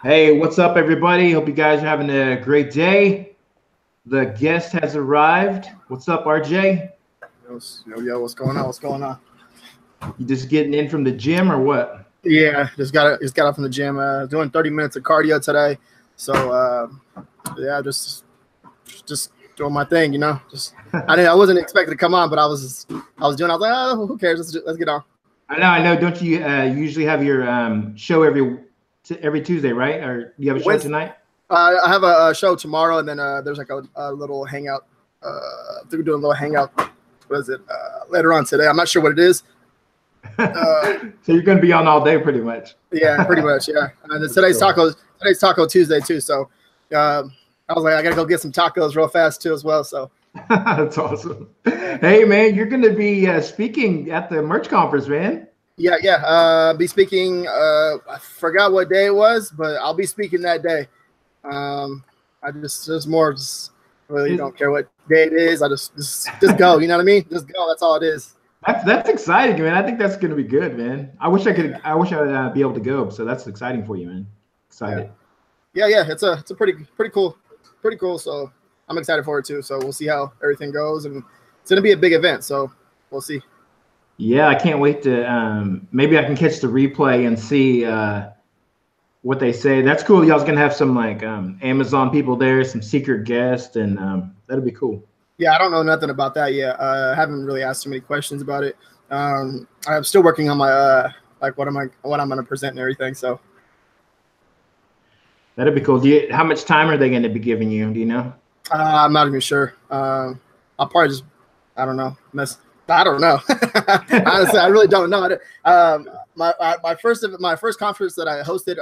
Hey, what's up, everybody? Hope you guys are having a great day. The guest has arrived. What's up, RJ? Yo, what's going on? What's going on? You just getting in from the gym or what? Yeah, just got up from the gym. Doing 30 minutes of cardio today. So yeah, just doing my thing, you know. I wasn't expecting to come on, but I was doing. I was like, oh, who cares? Let's get on. I know. Don't you usually have your show every Tuesday, right? Or you have a show tonight? I have a show tomorrow, and then there's like a little hangout. We're doing a little hangout. What is it? Later on today. I'm not sure what it is. So you're gonna be on all day, pretty much. Yeah, pretty much. Yeah, and today's Taco Tuesday too. So I was like, I gotta go get some tacos real fast too as well. So that's awesome. Hey man, you're gonna be speaking at the merch conference, man. Yeah. Be speaking. I forgot what day it was, but I'll be speaking that day. I just really don't care what day it is. I just go. You know what I mean? Just go. That's all it is. That's exciting, man. I think that's gonna be good, man. I wish I'd be able to go. So that's exciting for you, man. Excited. Yeah. It's a pretty cool. So I'm excited for it too. So we'll see how everything goes, and it's gonna be a big event. So we'll see. Yeah, I can't wait to maybe I can catch the replay and see what they say. That's cool. Y'all's gonna have some like Amazon people there, some secret guests, and that'll be cool. Yeah, I don't know nothing about that yet. I haven't really asked too many questions about it. I'm still working on my like what I'm gonna present and everything. So that'll be cool. How much time are they going to be giving you? Do you know? I'm not even sure. I'll probably just I don't know. I don't know. Honestly, I really don't know. My first conference that I hosted,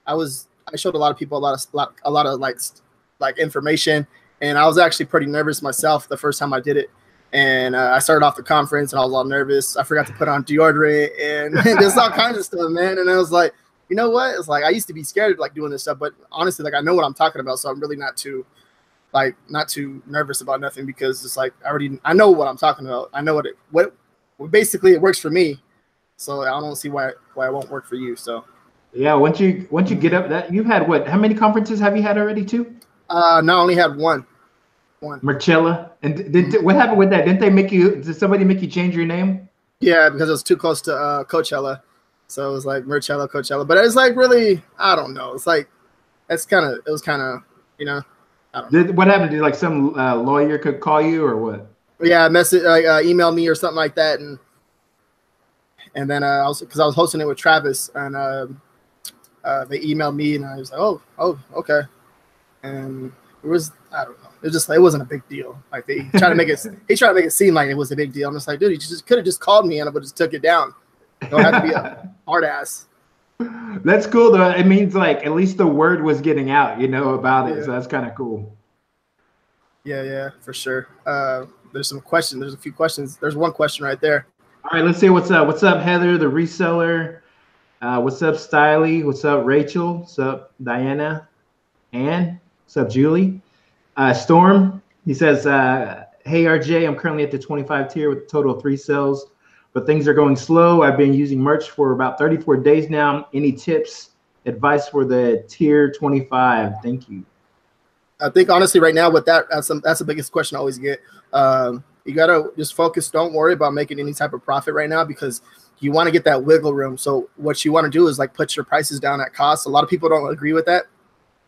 I showed a lot of people a lot of like information, and I was actually pretty nervous myself the first time I did it. And I started off the conference, and I was all nervous. I forgot to put on deodorant and just all kinds of stuff, man. And I was like, you know what? It's like I used to be scared of like doing this stuff, but honestly, like I know what I'm talking about, so I'm really not too nervous about nothing, because it's like I know what I'm talking about. I know what basically it works for me, so I don't see why it won't work for you. So yeah, once you get up, that you've had how many conferences have you had already? Two? No, I only had one. Marcella. And what happened with that? Did somebody make you change your name? Yeah, because it was too close to Coachella, so it was like Marcella, Coachella. But it's like really, I don't know. It's like it was kind of you know. What happened? Did like some lawyer could call you or what? Yeah, email me or something like that, and then because I was hosting it with Travis, and they emailed me, and I was like, oh, okay, and it was, I don't know, it wasn't a big deal. Like he tried to make it seem like it was a big deal. I'm just like, dude, you just could have just called me and I would just took it down. You don't have to be a hard ass. That's cool though. It means like at least the word was getting out, about it. So that's kind of cool. Yeah, for sure. There's some questions. There's a few questions. There's one question right there. All right, let's see what's up. What's up, Heather, the reseller? What's up, Styley? What's up, Rachel? What's up, Diana? Ann? What's up, Julie? Storm, he says, hey, RJ, I'm currently at the 25 tier with a total of 3 sales. But things are going slow. I've been using merch for about 34 days now. Any tips, advice for the tier 25? Thank you. I think honestly, right now with that's the biggest question I always get. You gotta just focus. Don't worry about making any type of profit right now, because you want to get that wiggle room. So what you want to do is like put your prices down at cost. A lot of people don't agree with that,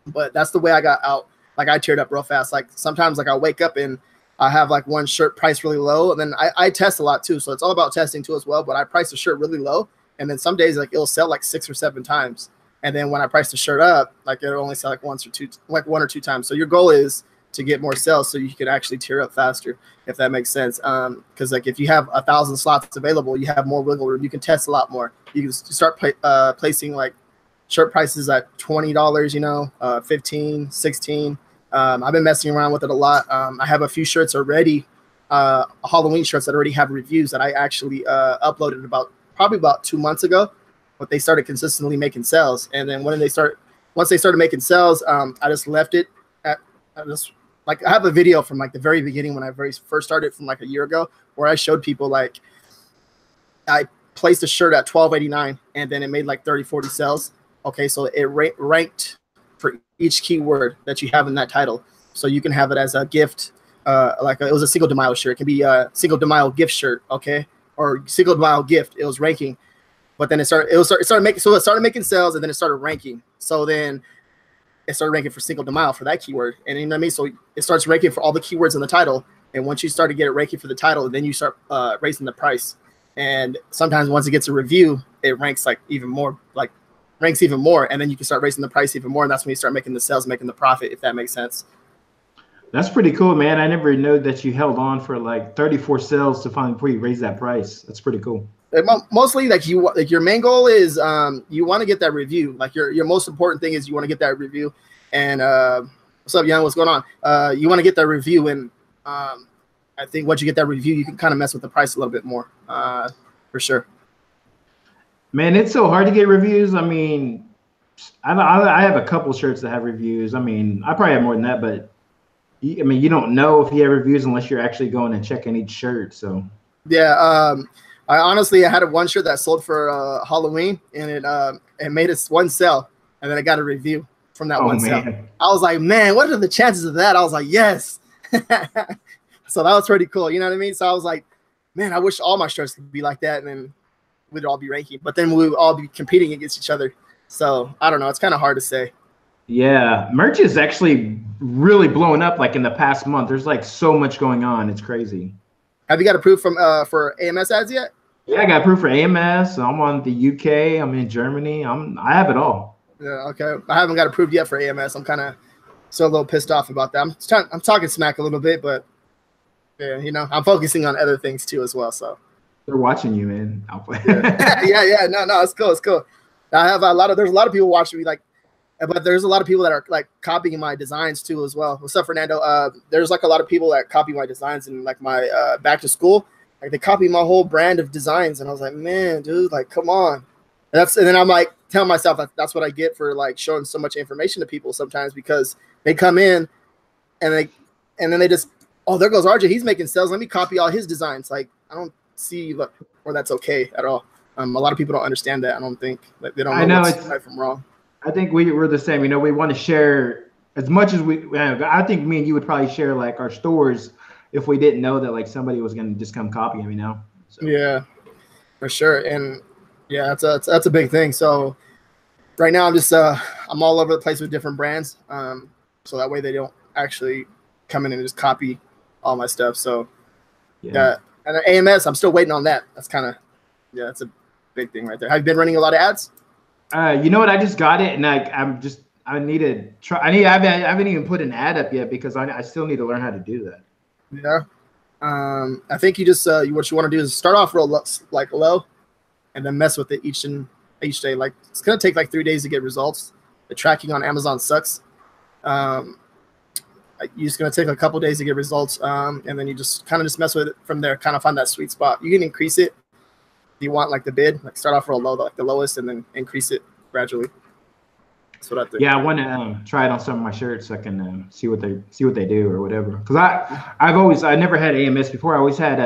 but that's the way I got out. Like I tiered up real fast. Like sometimes like I wake up and I have like one shirt priced really low, and then I test a lot too. So it's all about testing too as well. But I price the shirt really low, and then some days like it'll sell like 6 or 7 times. And then when I price the shirt up, like it'll only sell like 1 or 2 times. So your goal is to get more sales so you can actually tier up faster, if that makes sense. Because like if you have 1,000 slots available, you have more wiggle room. You can test a lot more. You can start placing like shirt prices at $20, 15, 16. I've been messing around with it a lot. I have a few shirts already, Halloween shirts that already have reviews that I actually uploaded probably about 2 months ago, but they started consistently making sales. And then once they started making sales, I just left it at I have a video from like the very beginning when I first started from like a year ago, where I showed people like I placed a shirt at $12.89 and then it made like 30, 40 sales. Okay, so it ranked for each keyword that you have in that title. So you can have it as a gift, it was a Cinco de Mayo shirt. It can be a Cinco de Mayo gift shirt, okay, or Cinco de Mayo gift. It was ranking, but then it started making sales, and then it started ranking. So then it started ranking for Cinco de Mayo for that keyword, and you know what I mean. So it starts ranking for all the keywords in the title, and once you start to get it ranking for the title, then you start raising the price. And sometimes once it gets a review, it ranks even more, and then you can start raising the price even more, and that's when you start making the sales, making the profit, if that makes sense. That's pretty cool, man. I never knew that you held on for like 34 sales to finally before you raise that price. That's pretty cool. Mostly, your main goal is you want to get that review. Like your most important thing is you want to get that review. And what's up, Jan? What's going on? You want to get that review, and I think once you get that review, you can kind of mess with the price a little bit more, for sure. Man, it's so hard to get reviews. I mean, I have a couple shirts that have reviews. I mean, I probably have more than that, but I mean, you don't know if you have reviews unless you're actually going and checking each shirt. So yeah, I had one shirt that sold for Halloween, and it made us one sale, and then I got a review from that one sale. I was like, man, what are the chances of that? I was like, yes. So that was pretty cool. You know what I mean? So I was like, man, I wish all my shirts could be like that, and then we'd all be ranking. But then we would all be competing against each other. So I don't know. It's kind of hard to say. Yeah, merch is actually really blowing up like in the past month. There's like so much going on. It's crazy. Have you got approved for AMS ads yet? Yeah, I got approved for AMS. I'm on the UK. I'm in Germany. I have it all. Yeah, okay. I haven't got approved yet for AMS. I'm kind of still a little pissed off about that. I'm talking smack a little bit, but yeah, you know, I'm focusing on other things too as well. So they're watching you, man. yeah. No, it's cool. It's cool. There's a lot of people watching me, but there's a lot of people that are like copying my designs too as well. What's up, Fernando? There's like a lot of people that copy my designs and like my back to school. Like they copy my whole brand of designs, and I was like, man, dude, like come on. And then I'm like telling myself that's what I get for like showing so much information to people sometimes, because they come in and then they just, oh, there goes RJ, he's making sales. Let me copy all his designs. Like I don't see where that's okay at all. A lot of people don't understand that. I don't think they don't know what's right from wrong. I think we're the same. You know, we want to share as much as I think me and you would probably share like our stores if we didn't know that like somebody was going to just come copy them, you know? So. Yeah, for sure. And yeah, that's a big thing. So right now I'm just, I'm all over the place with different brands. So that way they don't actually come in and just copy all my stuff. So yeah. And AMS, I'm still waiting on that. That's that's a big thing right there. Have you been running a lot of ads? You know what? I just got it, and I need to try. I haven't even put an ad up yet because I still need to learn how to do that. Yeah. I think you just what you want to do is start off real low, and then mess with it each day. Like it's gonna take like 3 days to get results. The tracking on Amazon sucks. You're just gonna take a couple days to get results, and then you just kind of just mess with it from there. Kind of find that sweet spot. You can increase it. You want like the bid, like start off real low, like the lowest, and then increase it gradually. That's what I think. Yeah, I want to try it on some of my shirts so I can see what they do or whatever. Because I never had AMS before. I always had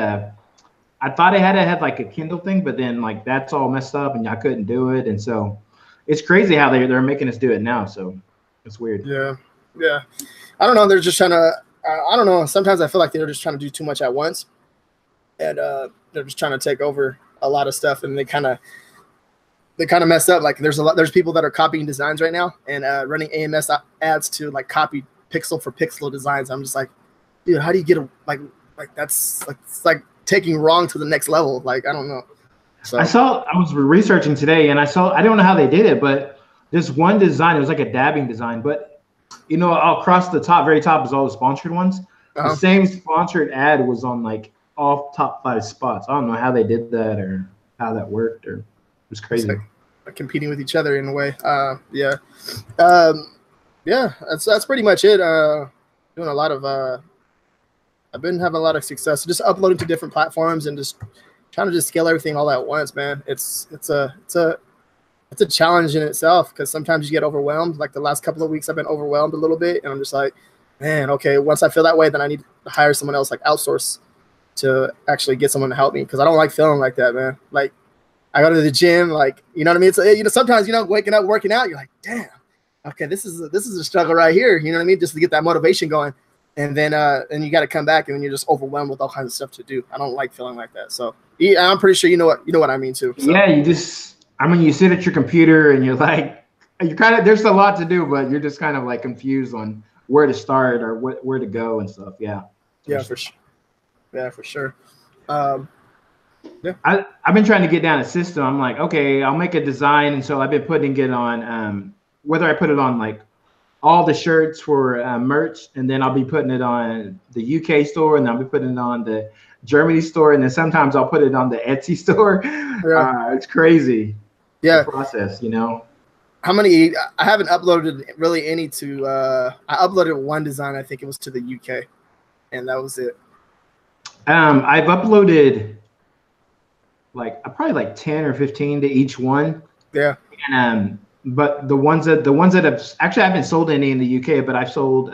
I thought I had like a Kindle thing, but then like that's all messed up and I couldn't do it, and so it's crazy how they're making us do it now. So it's weird. Yeah. I don't know. They're just trying to. I don't know. Sometimes I feel like they're just trying to do too much at once, and they're just trying to take over a lot of stuff, and they kind of mess up. Like there's people that are copying designs right now and running AMS ads to like copy pixel for pixel designs. I'm just like, dude, how do you get like that's like it's like taking wrong to the next level. Like I don't know. So I was researching today and I don't know how they did it, but this one design, it was like a dabbing design, but you know, across the very top is all the sponsored ones. The same sponsored ad was on like all top 5 spots. I don't know how they did that or how that worked, or it was crazy. Like competing with each other in a way. Yeah, that's pretty much it. Doing a lot of I've been having a lot of success just uploading to different platforms and just trying to just scale everything all at once, man. It's a challenge in itself because sometimes you get overwhelmed. Like the last couple of weeks I've been overwhelmed a little bit, and I'm just like, man, okay, once I feel that way, then I need to hire someone else, like outsource, to actually get someone to help me, because I don't like feeling like that, man. Like I go to the gym, like, you know what I mean? So, you know, sometimes, you know, waking up, working out, you're like, damn, okay, this is a struggle right here. You know what I mean? Just to get that motivation going. And then you got to come back and then you're just overwhelmed with all kinds of stuff to do. I don't like feeling like that. So yeah, I'm pretty sure you know what I mean too. So. Yeah, you sit at your computer and you're like, there's a lot to do, but you're just kind of like confused on where to start or where to go and stuff. Yeah. Yeah, for sure. Yeah, for sure. Yeah. I've been trying to get down a system. I'm like, okay, I'll make a design. And so I've been putting it on, whether I put it on like all the shirts for merch, and then I'll be putting it on the UK store, and I'll be putting it on the Germany store, and then sometimes I'll put it on the Etsy store. Yeah. It's crazy. Yeah. The process, you know. How many? I haven't uploaded really any to. I uploaded one design. I think it was to the UK, and that was it. I've uploaded probably like 10 or 15 to each one. Yeah. And but the ones that have actually, I haven't sold any in the UK, but I've sold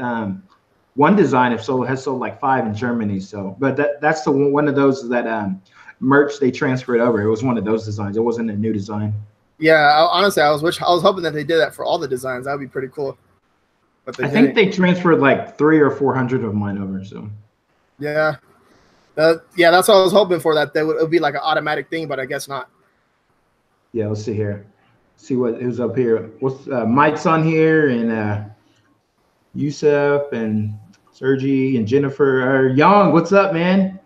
one design has sold like 5 in Germany. So, but that's the one of those that merch they transferred over. It was one of those designs. It wasn't a new design. Yeah, honestly, I was hoping that they did that for all the designs. That would be pretty cool. But I think they transferred like 300 or 400 of mine over. So. Yeah. Yeah, that's what I was hoping for. That it would be like an automatic thing, but I guess not. Yeah, let's see here. See what is up here. What's Mike's on here, and Yusuf and Sergi and Jennifer Young. What's up, man?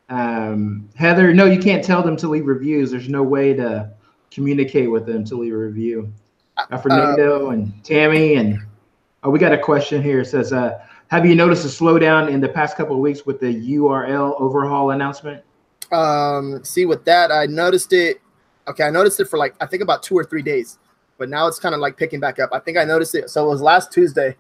Heather, no, you can't tell them to leave reviews. There's no way to communicate with them to leave a review. Fernando and Tammy, and we got a question here. It says, have you noticed a slowdown in the past couple of weeks with the URL overhaul announcement? See, with that, I noticed it. Okay, I noticed it for like, I think about 2 or 3 days, but now it's kind of like picking back up. I think I noticed it. So it was last Tuesday,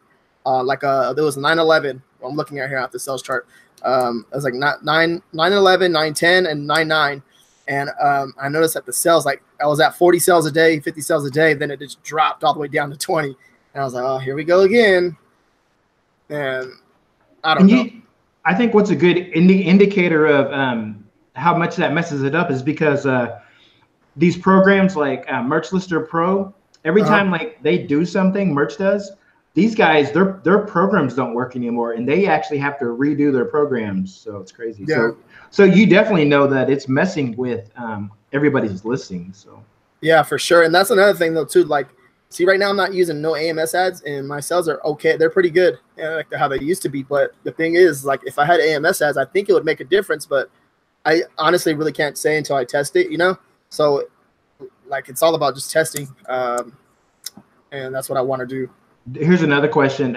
there was 9/11. I'm looking at here at the sales chart. It was like 9/11, 9/10, and 9/9. And I noticed that the sales, like I was at 40 sales a day, 50 sales a day. Then it just dropped all the way down to 20. And I was like, oh, here we go again. And I don't know. I think what's a good indicator of how much that messes it up is because these programs like Merch Lister Pro, every time like they do something, Merch does, these guys, their programs don't work anymore, and they actually have to redo their programs. So it's crazy. Yeah. So you definitely know that it's messing with everybody's listings. So yeah, for sure. And that's another thing though too. Like, see, right now I'm not using no AMS ads, and my sales are okay. They're pretty good, like how they used to be. But the thing is, like, if I had AMS ads, I think it would make a difference. But I honestly really can't say until I test it, you know. So, like, it's all about just testing, and that's what I want to do. Here's another question.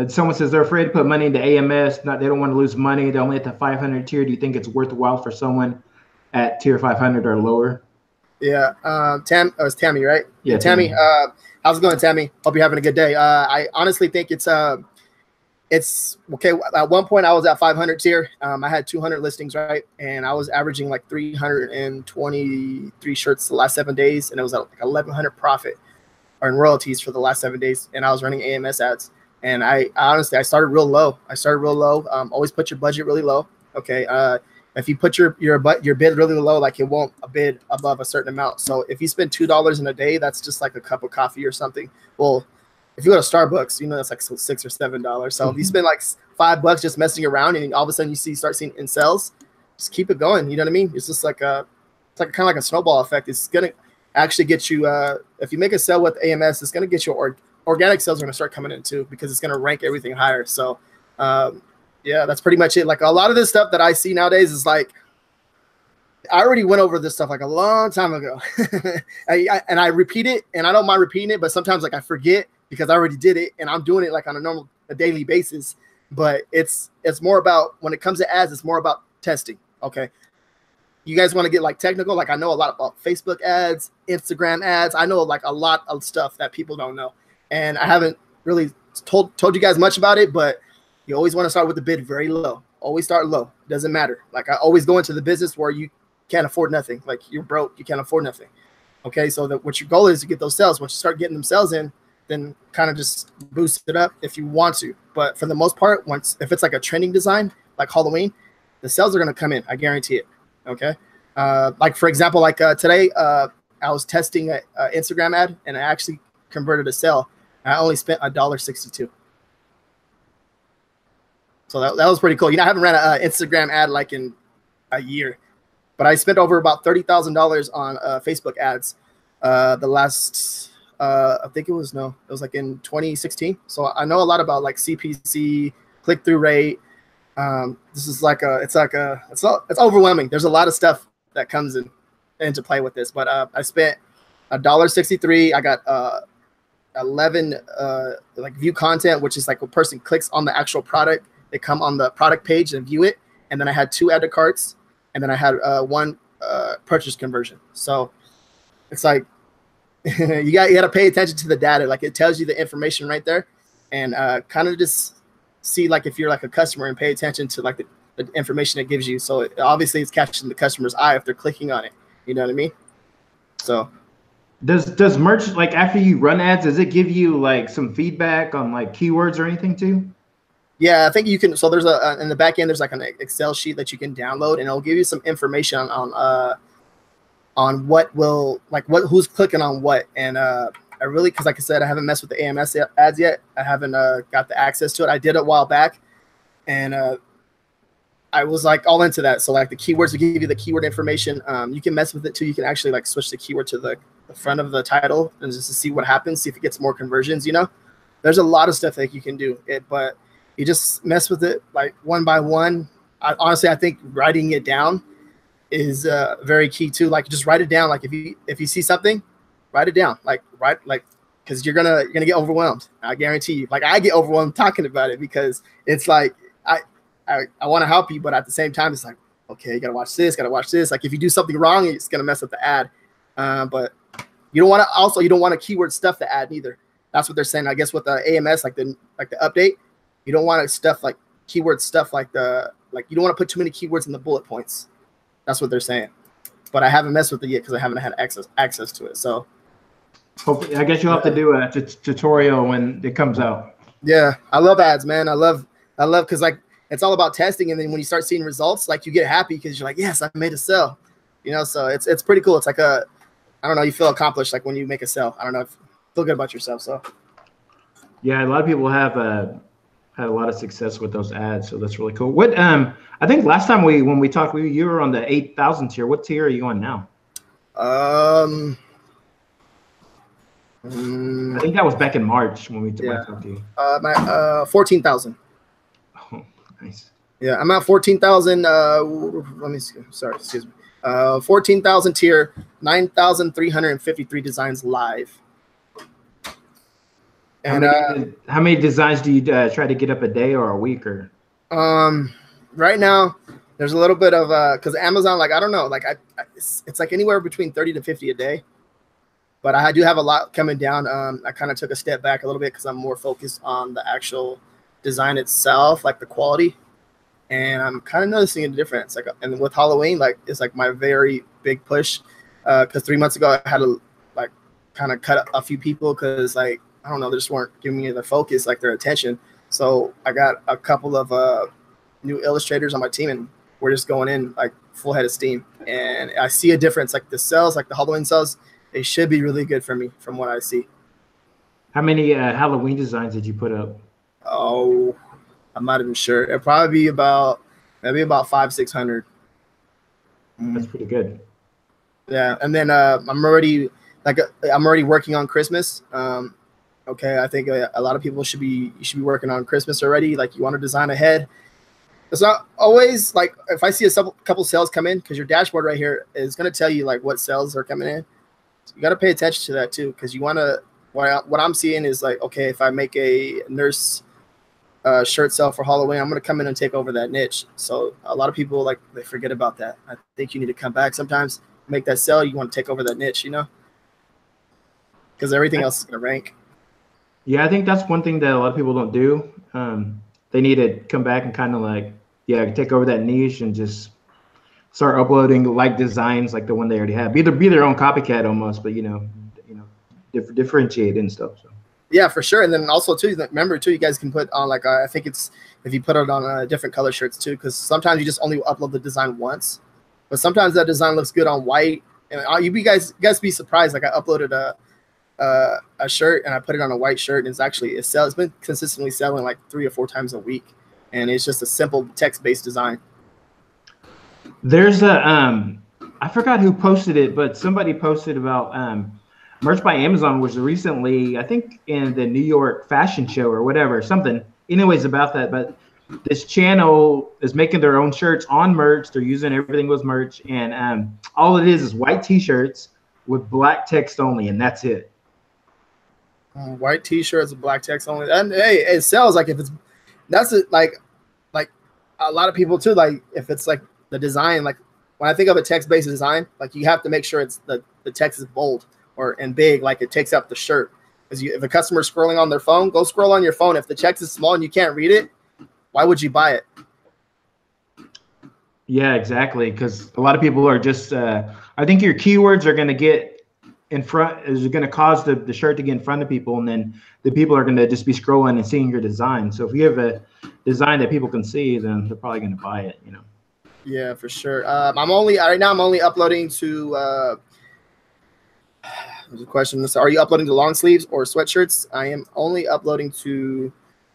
Someone says they're afraid to put money into AMS. They don't want to lose money. They're only at the 500 tier. Do you think it's worthwhile for someone at tier 500 or lower? Yeah. It's Tammy, right? Yeah, Tammy. How's it going, Tammy? Hope you're having a good day. I honestly think it's okay. At one point, I was at 500 tier. I had 200 listings, right? And I was averaging like 323 shirts the last 7 days, and it was like 1,100 profit or in royalties for the last 7 days. And I was running AMS ads. And I honestly started real low. Always put your budget really low. Okay. If you put your bid really low, like it won't bid above a certain amount. So if you spend $2 in a day, that's just like a cup of coffee or something. Well, if you go to Starbucks, you know that's like $6 or $7. So if you spend like $5 just messing around, and all of a sudden you start seeing in sales, just keep it going. You know what I mean? It's just like kind of like a snowball effect. It's gonna actually get you. If you make a sale with AMS, it's gonna get you organic sales are gonna start coming in too, because it's gonna rank everything higher. So. Yeah, that's pretty much it. Like, a lot of this stuff that I see nowadays is like, I already went over this stuff like a long time ago. And I repeat it, and I don't mind repeating it, but sometimes like I forget because I already did it, and I'm doing it like on a daily basis. But it's more about, when it comes to ads, it's more about testing. Okay. You guys want to get like technical? Like, I know a lot about Facebook ads, Instagram ads. I know like a lot of stuff that people don't know. And I haven't really told you guys much about it, but you always want to start with the bid very low. Always start low. Doesn't matter. Like, I always go into the business where you can't afford nothing. Like, you're broke. You can't afford nothing. Okay, so what your goal is to get those sales. Once you start getting them sales in, then kind of just boost it up if you want to. But for the most part, if it's like a trending design, like Halloween, the sales are going to come in. I guarantee it. Okay. Like for example, like today, I was testing an Instagram ad, and I actually converted a sale. I only spent $1.62. So that was pretty cool. You know, I haven't ran an Instagram ad like in a year, but I spent over about $30,000 on Facebook ads. The last, I think it was like in 2016. So I know a lot about like CPC, click-through rate. This is like it's overwhelming. There's a lot of stuff that comes into play with this, but I spent $1.63. I got 11 like view content, which is like a person clicks on the actual product, they come on the product page and view it, and then I had 2 add to carts, and then I had 1 purchase conversion. So it's like you got to pay attention to the data. Like it tells you the information right there, and kind of just see like if you're like a customer and pay attention to like the information it gives you. So obviously it's catching the customer's eye if they're clicking on it. You know what I mean? So does merch, like after you run ads, does it give you like some feedback on like keywords or anything too? Yeah, I think you can. So there's in the back end, there's like an Excel sheet that you can download, and it'll give you some information on what will who's clicking on what. And I really, because like I said, I haven't messed with the AMS ads yet. I haven't got the access to it. I did it a while back, and I was like all into that. So like the keywords will give you the keyword information. You can mess with it too. You can actually like switch the keyword to the front of the title and just to see what happens, see if it gets more conversions. You know, there's a lot of stuff that you can do but you just mess with it like one by one. Honestly, I think writing it down is very key too. Like just write it down. Like if you see something, write it down. Because you're gonna get overwhelmed. I guarantee you. Like I get overwhelmed talking about it because it's like I want to help you, but at the same time, it's like, okay, you gotta watch this, Like if you do something wrong, it's gonna mess up the ad. But you don't want to keyword stuff the ad neither. That's what they're saying. I guess with the AMS, like the update, you don't want to stuff like keyword stuff like you don't want to put too many keywords in the bullet points. That's what they're saying. But I haven't messed with it yet because I haven't had access to it. So hopefully, I guess you'll have to do a tutorial when it comes out. Yeah, I love ads, man. I love because like it's all about testing, and then when you start seeing results, like you get happy because you're like, yes, I made a sale. You know, so it's pretty cool. It's like I don't know, you feel accomplished like when you make a sale. I don't know, feel good about yourself. So yeah, a lot of people have had a lot of success with those ads, so that's really cool. What I think last time when we talked, you were on the 8,000 tier. What tier are you on now? I think that was back in March when we talked to you. My 14,000. Oh, nice. Yeah, I'm at 14,000. Let me see. Sorry, excuse me. 14,000 tier, 9,353 designs live. And how many designs do you try to get up a day or a week or? Right now there's a little bit of because Amazon, like I don't know, like it's like anywhere between 30 to 50 a day. But I do have a lot coming down. I kind of took a step back a little bit because I'm more focused on the actual design itself, like the quality. And I'm kind of noticing a difference. Like, and with Halloween, like it's like my very big push. Because 3 months ago I had to like kind of cut a few people because like I don't know, they just weren't giving me the focus, like their attention. So I got a couple of new illustrators on my team, and we're just going in like full head of steam. And I see a difference. Like the sales, like the Halloween sales, they should be really good for me from what I see. How many Halloween designs did you put up? Oh, I'm not even sure. It'll probably be about 500-600. That's pretty good. Yeah, and then I'm already working on Christmas. Okay, I think a lot of people should be working on Christmas already. Like you want to design ahead. It's not always like if I see a couple sales come in, because your dashboard right here is going to tell you like what sales are coming in. So you got to pay attention to that too, because you want to. What I'm seeing is like, okay, if I make a nurse shirt sale for Halloween, I'm going to come in and take over that niche. So a lot of people like they forget about that. I think you need to come back sometimes, make that sale. You want to take over that niche, you know, because everything else is going to rank. Yeah, I think that's one thing that a lot of people don't do. They need to come back and kind of like, take over that niche and just start uploading like designs like the one they already have. Be their own copycat almost, but differentiate and stuff. So. Yeah, for sure. And then also too, remember too, you guys can put on like I think it's if you put it on different color shirts too, because sometimes you just only upload the design once. but sometimes that design looks good on white. And you guys be surprised. Like I uploaded a shirt and I put it on a white shirt, and it's been consistently selling like 3 or 4 times a week, and it's just a simple text-based design. There's a I forgot who posted it, but somebody posted about Merch by Amazon was recently, I think, in the New York fashion show or whatever, something. Anyways, about that, but this channel is making their own shirts on merch. They're using everything with merch, and all it is white T-shirts with black text only, and that's it. White T-shirts with black text only, and hey, it sells. Like if it's like a lot of people too. Like if it's like the design, like when I think of a text-based design, like you have to make sure it's the text is bold and big, like it takes up the shirt. Because if a customer's scrolling on their phone, go scroll on your phone. If the text is small and you can't read it, why would you buy it? Yeah, exactly. Because a lot of people are just, I think your keywords are going to get in front, is going to cause the shirt to get in front of people. And then the people are going to just be scrolling and seeing your design. So if you have a design that people can see, then they're probably going to buy it, you know? Yeah, for sure. Right now I'm only uploading to, there's a question. So are you uploading to long sleeves or sweatshirts? I am only uploading to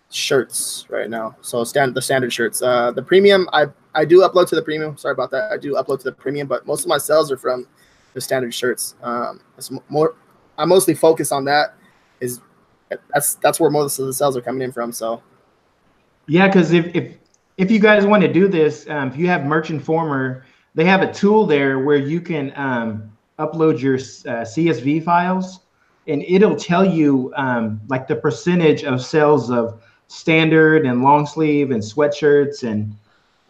shirts right now. So the standard shirts. The premium, I do upload to the premium. Sorry about that. I do upload to the premium, but most of my sales are from the standard shirts. It's more. I mostly focus on that. That's where most of the sales are coming in from. So. Yeah, because if you guys want to do this, if you have Merch Informer, they have a tool there where you can upload your CSV files, and it'll tell you like the percentage of sales of standard and long sleeve and sweatshirts, and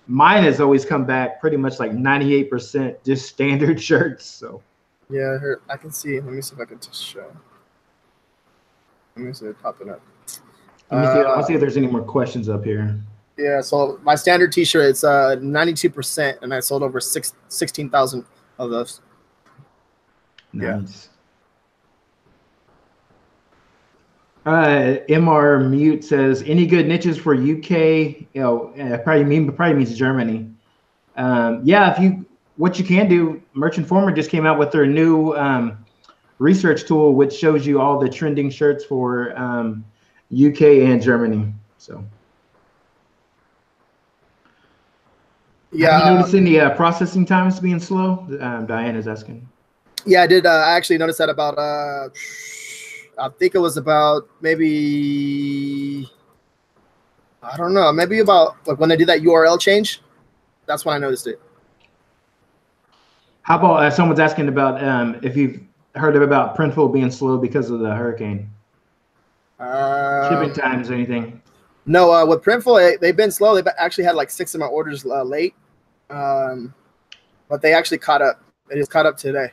mine has always come back pretty much like 98% just standard shirts. So yeah, I can see. Let me see if I can just show. Let me see it popping up. I'll see if there's any more questions up here. Yeah, so my standard T-shirt, it's 92%, and I sold over 16,000 of those. Nice. Yeah. MR Mute says, any good niches for UK? Probably means Germany. Yeah, what you can do, Merch Informer just came out with their new research tool, which shows you all the trending shirts for UK and Germany. So. Yeah. Have you noticed any processing times being slow? Diana's asking. Yeah, I did. I actually noticed that about, I think it was about maybe, I don't know, maybe about like when they did that URL change. That's when I noticed it. How about someone's asking about if you've heard about Printful being slow because of the hurricane? Shipping times or anything? No, with Printful, they've been slow. They've actually had like 6 of my orders late, but they actually caught up. It just caught up today.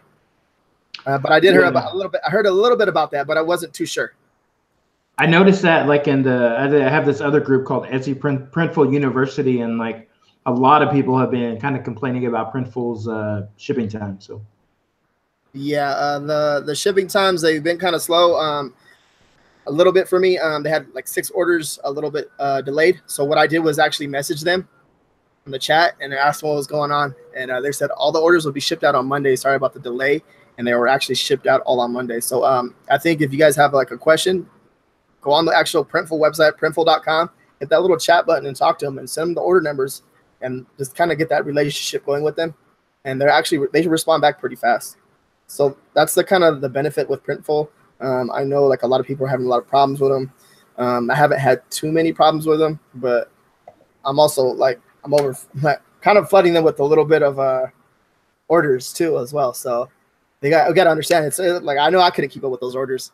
But I did hear about a little bit. I heard a little bit about that, but I wasn't too sure. I noticed that like I have this other group called Etsy Printful University, and like a lot of people have been kind of complaining about Printful's shipping time. So yeah, the shipping times, they've been kind of slow. A little bit for me. They had like 6 orders a little bit delayed. So what I did was actually message them in the chat and asked what was going on, and they said all the orders will be shipped out on Monday. Sorry about the delay. And they were actually shipped out all on Monday. So I think if you guys have like a question, go on the actual Printful website, printful.com, hit that little chat button and talk to them and send them the order numbers and just kind of get that relationship going with them. And they respond back pretty fast. So that's the kind of the benefit with Printful. I know like a lot of people are having a lot of problems with them. I haven't had too many problems with them, but I'm also like, kind of flooding them with a little bit of orders too as well. So we got to understand. It's like I know I couldn't keep up with those orders.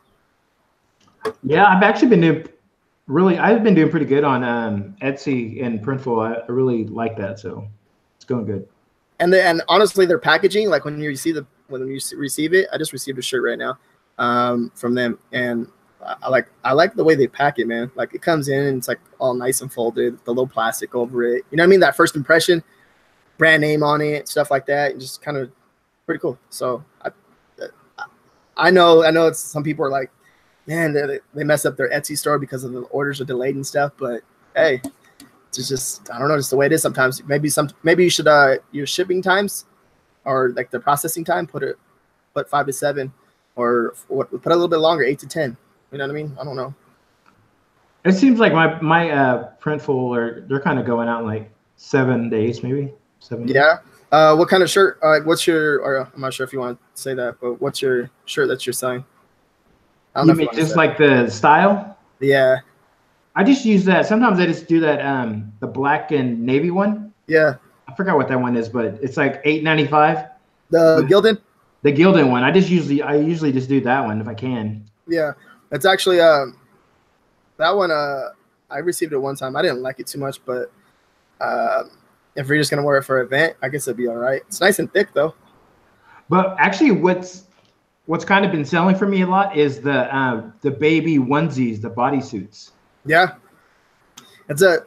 Yeah, I've actually been doing pretty good on Etsy and Printful. I really like that, so it's going good. And honestly, their packaging, like when you receive it, I just received a shirt right now from them, and I like the way they pack it, man. Like it comes in and it's like all nice and folded, the little plastic over it. You know what I mean? That first impression, brand name on it, stuff like that, and just kind of pretty cool. So I know it's, some people are like, man, they mess up their Etsy store because of the orders are delayed and stuff. But hey, it's just I don't know, just the way it is sometimes. Maybe you should your shipping times. or like the processing time, put 5 to 7, or put a little bit longer, 8 to 10. You know what I mean? I don't know. It seems like my Printful they're kind of going out in like 7 days, maybe 7 days. Yeah. What kind of shirt? What's your? Or I'm not sure if you want to say that, but what's your shirt that you're selling? I don't You know mean just like the style? Yeah. I just use that. Sometimes I just do that. The black and navy one. Yeah. I forgot what that one is, but it's like $8.95. The Gildan. The Gildan one. I usually just do that one if I can. Yeah, it's actually that one. I received it one time. I didn't like it too much, but if you're just gonna wear it for an event, I guess it'd be all right. It's nice and thick though. But actually, what's kind of been selling for me a lot is the baby onesies, the bodysuits. Yeah, it's a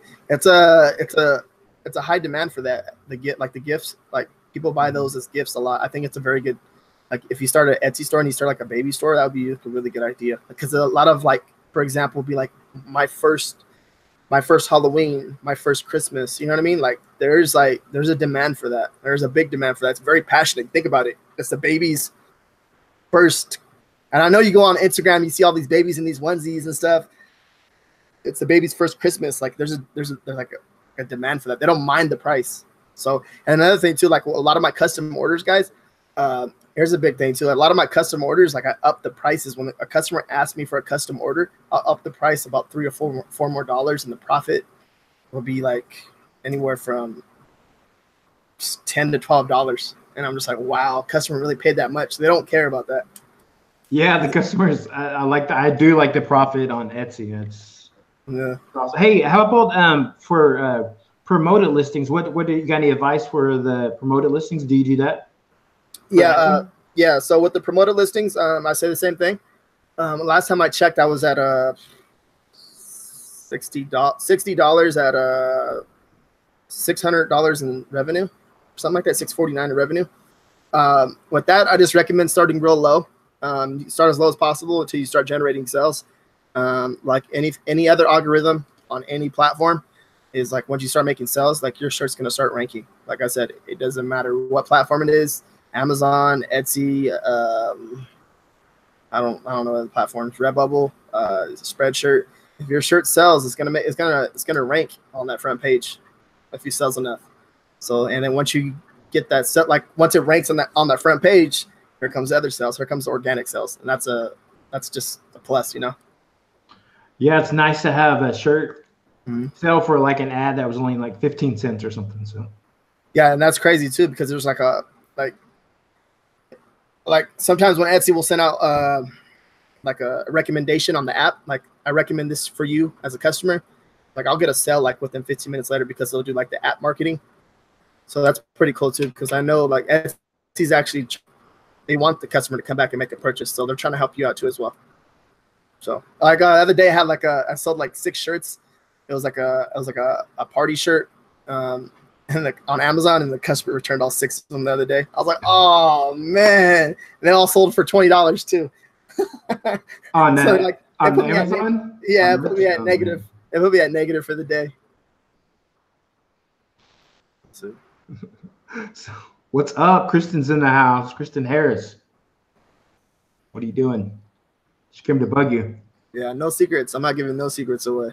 high demand for that. The gifts, like people buy those as gifts a lot. I think it's a very good, like if you start an Etsy store and you start like a baby store, that would be a really good idea. Because a lot of, like, for example, be like my first Halloween, my first Christmas. You know what I mean? Like there's a demand for that. There's a big demand for that. It's very passionate. Think about it. It's the baby's first. And I know you go on Instagram, you see all these babies in these onesies and stuff. It's the baby's first Christmas. Like there's like a demand for that. They don't mind the price. So, and another thing too, like a lot of my custom orders, guys, here's a big thing too. A lot of my custom orders, like I up the prices. When a customer asks me for a custom order, I'll up the price about $3 or $4 more, and the profit will be like anywhere from $10 to $12. And I'm just like, wow, customer really paid that much. They don't care about that. Yeah, the customers, I do like the profit on Etsy. Yeah. Awesome. Hey, how about for promoted listings? What do you got any advice for the promoted listings? Do you do that? Yeah, yeah. So with the promoted listings, I say the same thing. Last time I checked, I was at $60 at $600 in revenue, something like that, $649 in revenue. With that, I just recommend starting real low. Start as low as possible until you start generating sales. Like any other algorithm on any platform is, like, once you start making sales, like your shirt's gonna start ranking. Like I said, it doesn't matter what platform it is. Amazon, Etsy, I don't know other platforms. Redbubble, Spreadshirt. If your shirt sells, it's gonna rank on that front page if you sells enough. So, and then once you get that set, like once it ranks on that front page, here comes the other sales. Here comes the organic sales, and that's just a plus, you know. Yeah, it's nice to have a shirt sell for like an ad that was only like 15 cents or something. So yeah, and that's crazy too, because there's like sometimes when Etsy will send out like a recommendation on the app, like I recommend this for you as a customer, like I'll get a sale like within 15 minutes later, because they'll do like the app marketing. So that's pretty cool too, because I know like Etsy's actually, they want the customer to come back and make a purchase, so they're trying to help you out too as well. So like the other day I had I sold like 6 shirts. It was like a party shirt, and like on Amazon, and the customer returned all 6 of them the other day. I was like, oh man! And they all sold for $20 too. On so like on Amazon? Yeah, it put me at negative. It put me at negative for the day. So what's up? Kristen's in the house. Kristen Harris. What are you doing? She came to bug you. Yeah, no secrets. I'm not giving no secrets away.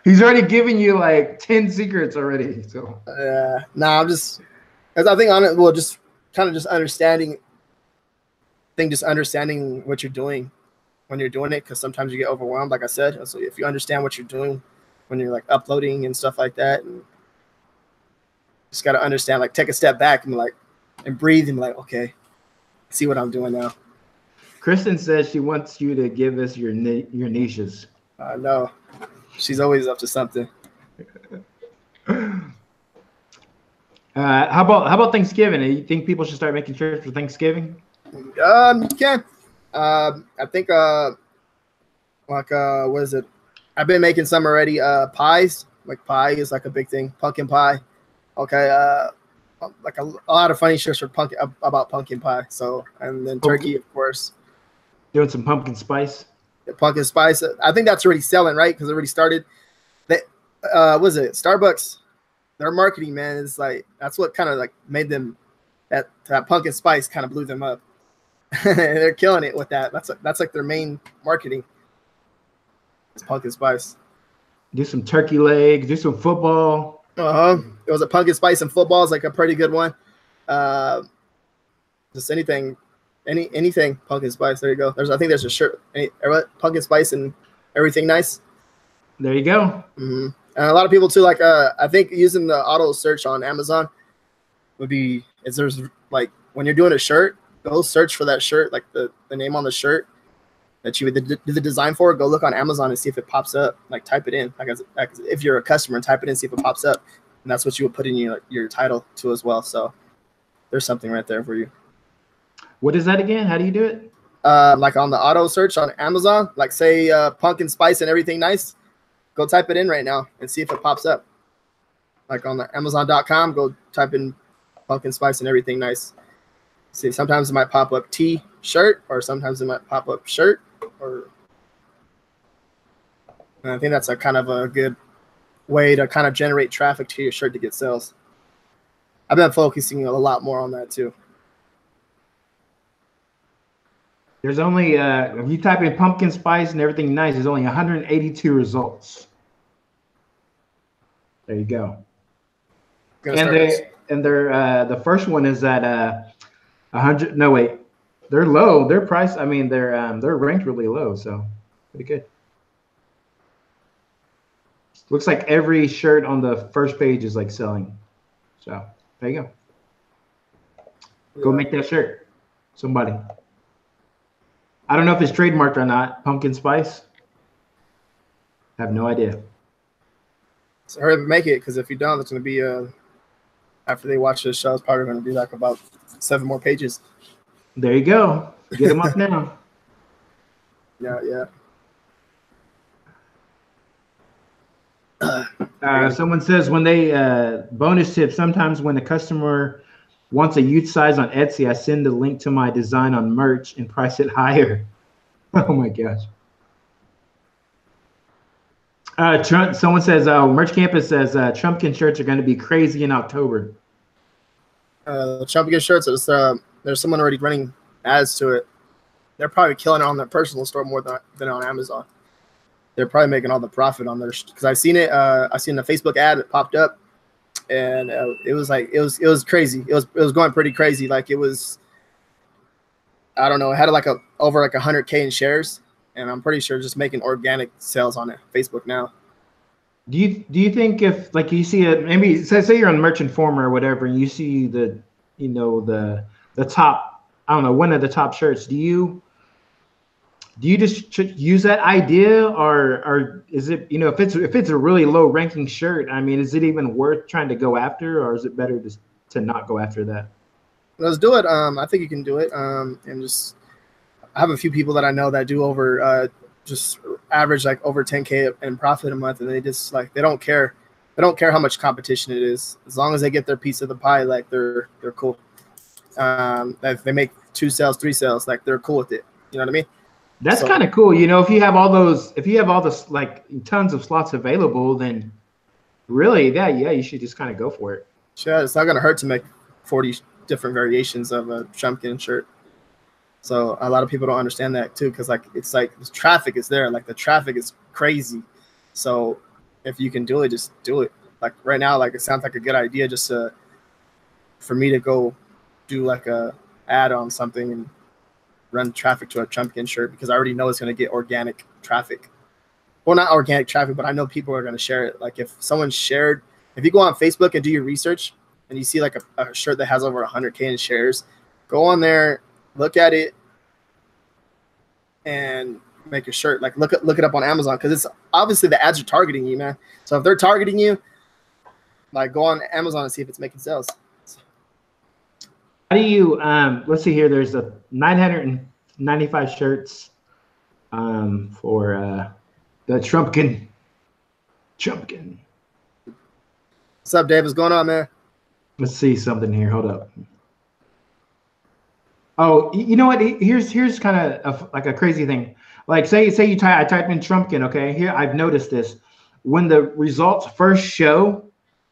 He's already given you like 10 secrets already. So yeah, I think on it, well, just kind of just understanding what you're doing when you're doing it, because sometimes you get overwhelmed, like I said. So if you understand what you're doing when you're like uploading and stuff like that, and just got to understand, like take a step back and breathe and be like, okay, see what I'm doing now. Kristen says she wants you to give us your niches. No, she's always up to something. How about Thanksgiving? Do you think people should start making shirts for Thanksgiving? You can. I think what is it? I've been making some already. Pies, like pie is like a big thing. Pumpkin pie. Okay. Like a lot of funny shirts for about pumpkin pie. So, and then turkey, of course. Doing some pumpkin spice. Pumpkin spice. I think that's already selling, right? Because it already started. What is it? Starbucks. Their marketing, man, is like, that's what kind of like made them that pumpkin spice kind of blew them up. They're killing it with that. That's like their main marketing. It's pumpkin spice. Do some turkey legs, do some football. It was a pumpkin spice and football is like a pretty good one. Just anything pumpkin spice. There you go. I think there's a shirt. Pumpkin spice and everything nice. There you go. And a lot of people too, like I think using the auto search on Amazon would be, there's like when you're doing a shirt, go search for that shirt, like the name on the shirt that you did the design for. Go look on Amazon and see if it pops up. Like type it in, like if you're a customer, and type it in, see if it pops up, and that's what you would put in your title too as well. So there's something right there for you. What is that again? How do you do it? Like on the auto search on Amazon, like say pumpkin spice and everything nice. Go type it in right now and see if it pops up. Like on the Amazon.com, go type in pumpkin spice and everything nice. See, sometimes it might pop up T-shirt, or sometimes it might pop up shirt. And I think that's a kind of a good way to kind of generate traffic to your shirt to get sales. I've been focusing a lot more on that too. There's only, if you type in pumpkin spice and everything nice, there's only 182 results. There you go. And the first one is at 100. No, wait, they're low. Their price, I mean, they're ranked really low, so pretty good. Looks like every shirt on the first page is like selling. So there you go. Go make that shirt, somebody. I don't know if it's trademarked or not. Pumpkin spice. I have no idea. So hurry up and make it, because if you don't, it's going to be after they watch this show, it's probably going to be like about 7 more pages. There you go. Get them up now. Yeah. Someone says when they bonus tip, sometimes when the customer wants a youth size on Etsy, I send the link to my design on merch and price it higher. Oh my gosh. Someone says, Merch Campus says Trumpkin shirts are going to be crazy in October. Trumpkin shirts, there's someone already running ads to it. They're probably killing it on their personal store more than on Amazon. They're probably making all the profit on theirs, because I've seen it. I seen the Facebook ad that popped up, and it was crazy. It was going pretty crazy. Like it was, I don't know. It had like over 100K in shares, and I'm pretty sure just making organic sales on it. Facebook now. Do you think if like you see it, maybe say you're on Merch Informer or whatever, and you see the top, I don't know, one of the top shirts, do you just use that idea, or is it, if it's a really low ranking shirt, I mean, is it even worth trying to go after, or is it better just to not go after that? Let's do it. I think you can do it. And just, I have a few people that I know that do over just average like over 10K in profit a month, and they just like they don't care how much competition it is, as long as they get their piece of the pie. Like they're cool. If they make 2 sales, 3 sales, like they're cool with it. You know what I mean? That's kind of cool. If you have all this like tons of slots available, then really you should just kind of go for it. Sure, it's not gonna hurt to make 40 different variations of a Trumpkin shirt. So a lot of people don't understand that too, because like it's like the traffic is there, like the traffic is crazy. So if you can do it, just do it. Like right now, like it sounds like a good idea just for me to go do like a ad on something and run traffic to a Trumpkin shirt, because I already know it's going to get organic traffic. Well, not organic traffic, but I know people are going to share it. Like if someone shared, if you go on Facebook and do your research and you see like a shirt that has over 100K in shares, go on there, look at it, and make a shirt. Like look it up on Amazon, because it's obviously the ads are targeting you, man. So if they're targeting you, like go on Amazon and see if it's making sales. How do you, let's see here, there's a 995 shirts for the Trumpkin. What's up, Dave? What's going on, man? Let's see something here. Hold up. Oh, you know what? Here's kind of like a crazy thing. Like say I type in Trumpkin, okay? Here, I've noticed this. When the results first show,